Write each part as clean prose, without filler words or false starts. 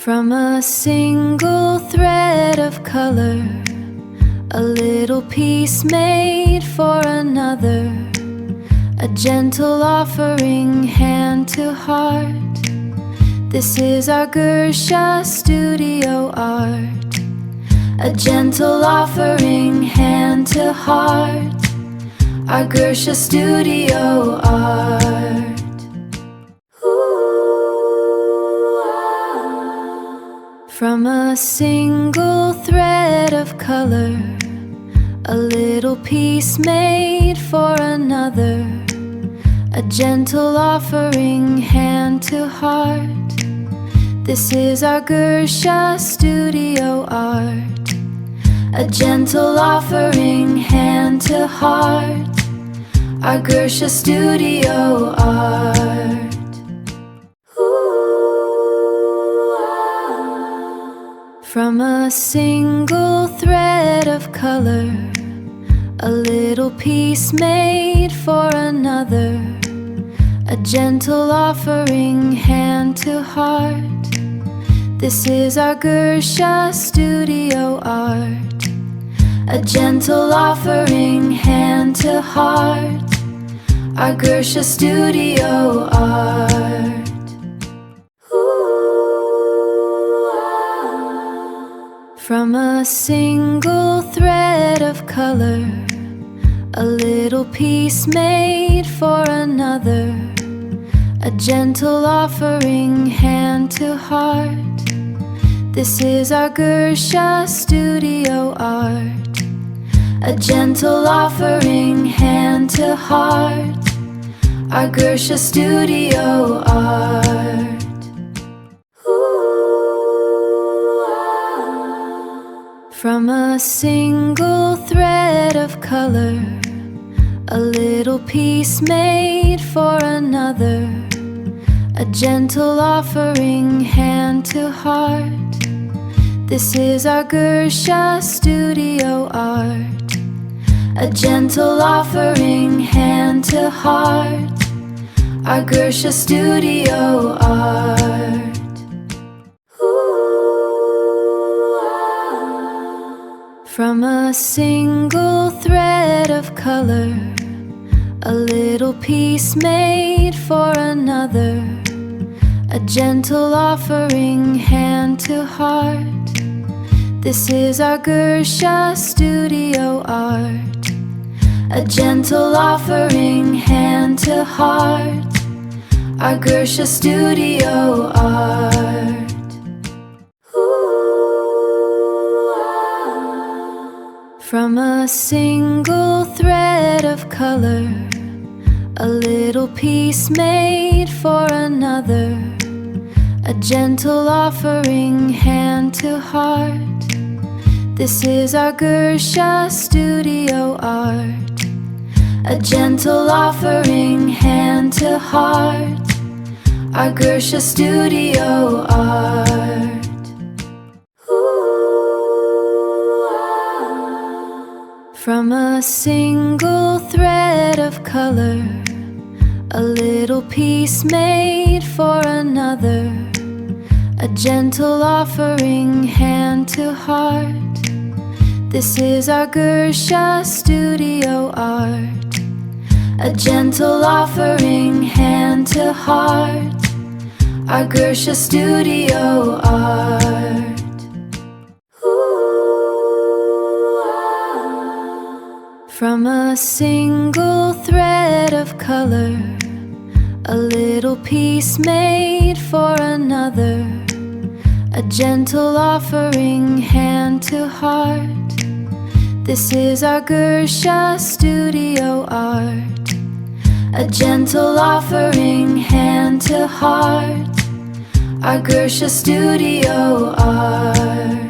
From a single thread of color, a little piece made for another, a gentle offering hand to heart. This is our Gersha studio art, a gentle offering hand to heart, our Gersha studio art. From a single thread of color, a little piece made for another, a gentle offering hand to heart. This is our Gersha studio art, a gentle offering hand to heart, our Gersha studio art. From a single thread of color, a little piece made for another, a gentle offering hand to heart. This is our Gersha studio art, a gentle offering hand to heart, our Gersha studio art. From a single thread of color, a little piece made for another, a gentle offering hand to heart. This is our Gersha studio art, a gentle offering hand to heart, our Gersha studio art. From a single thread of color, a little piece made for another, a gentle offering hand to heart. This is our Gersha studio art, a gentle offering hand to heart, our Gersha studio art. From a single thread of color, a little piece made for another, a gentle offering hand to heart. This is our Gersha studio art, a gentle offering hand to heart, our Gersha studio art. From a single thread of color, a little piece made for another, a gentle offering hand to heart. This is our Gersha studio art, a gentle offering hand to heart, our Gersha studio art. From a single thread of color, a little piece made for another, a gentle offering hand to heart. This is our Gersha studio art, a gentle offering hand to heart, our Gersha studio art. From a single thread of color, a little piece made for another, a gentle offering hand to heart. This is our Gersha studio art, a gentle offering hand to heart, our Gersha studio art.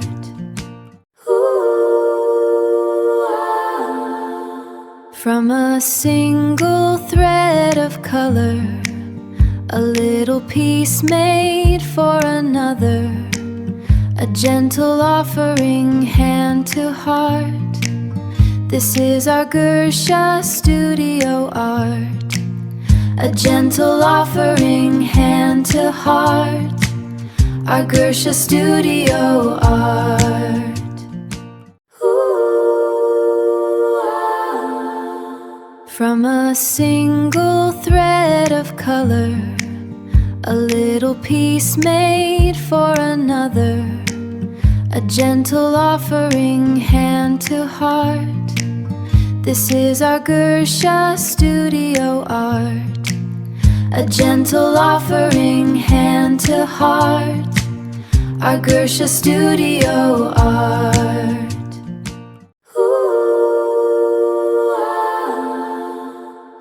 From a single thread of color, a little piece made for another, a gentle offering hand to heart. This is our Gersha studio art, a gentle offering hand to heart, our Gersha studio art. From a single thread of color, a little piece made for another, a gentle offering hand to heart. This is our Gersha studio art, a gentle offering hand to heart, our Gersha studio art.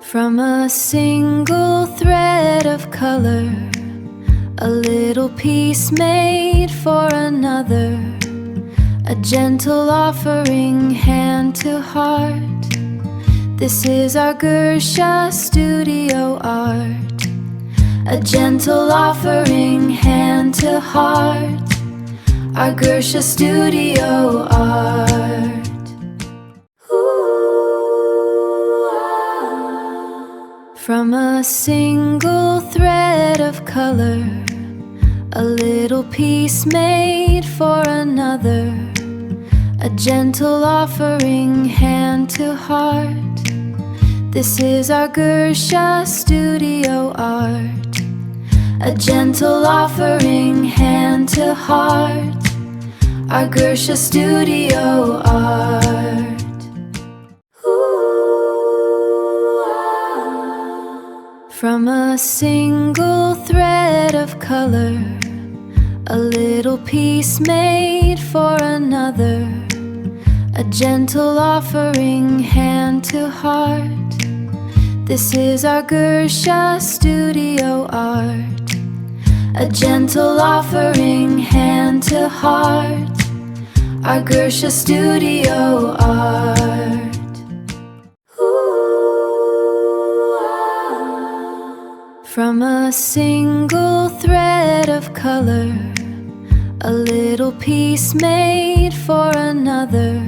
From a single thread of color, a little piece made for another, a gentle offering hand to heart. This is our Gersha studio art, a gentle offering hand to heart, our Gersha studio art. From a single thread of color, a little piece made for another, a gentle offering hand to heart. This is our Gersha studio art, a gentle offering hand to heart, our Gersha studio art. From a single thread of color, a little piece made for another, a gentle offering hand to heart. This is our Gersha studio art, a gentle offering hand to heart, our Gersha studio art. From a single thread of color, a little piece made for another,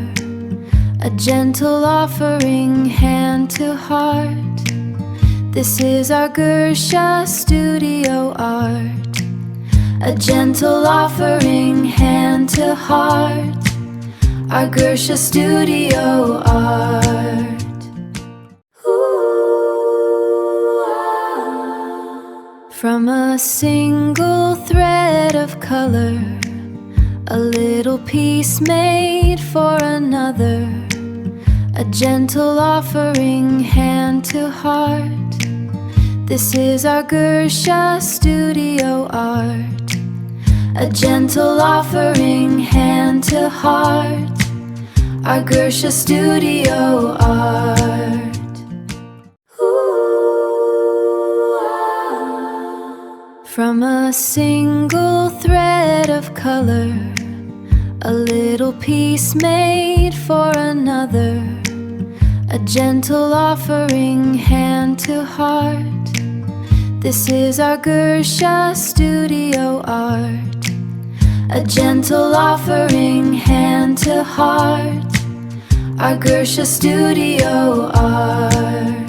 a gentle offering hand to heart. This is our Gersha studio art, a gentle offering hand to heart, our Gersha studio art. From a single thread of color, a little piece made for another, a gentle offering hand to heart. This is our Gersha studio art, a gentle offering hand to heart, our Gersha studio art. From a single thread of color, a little piece made for another, a gentle offering hand to heart. This is our Gersha studio art, a gentle offering hand to heart, our Gersha studio art.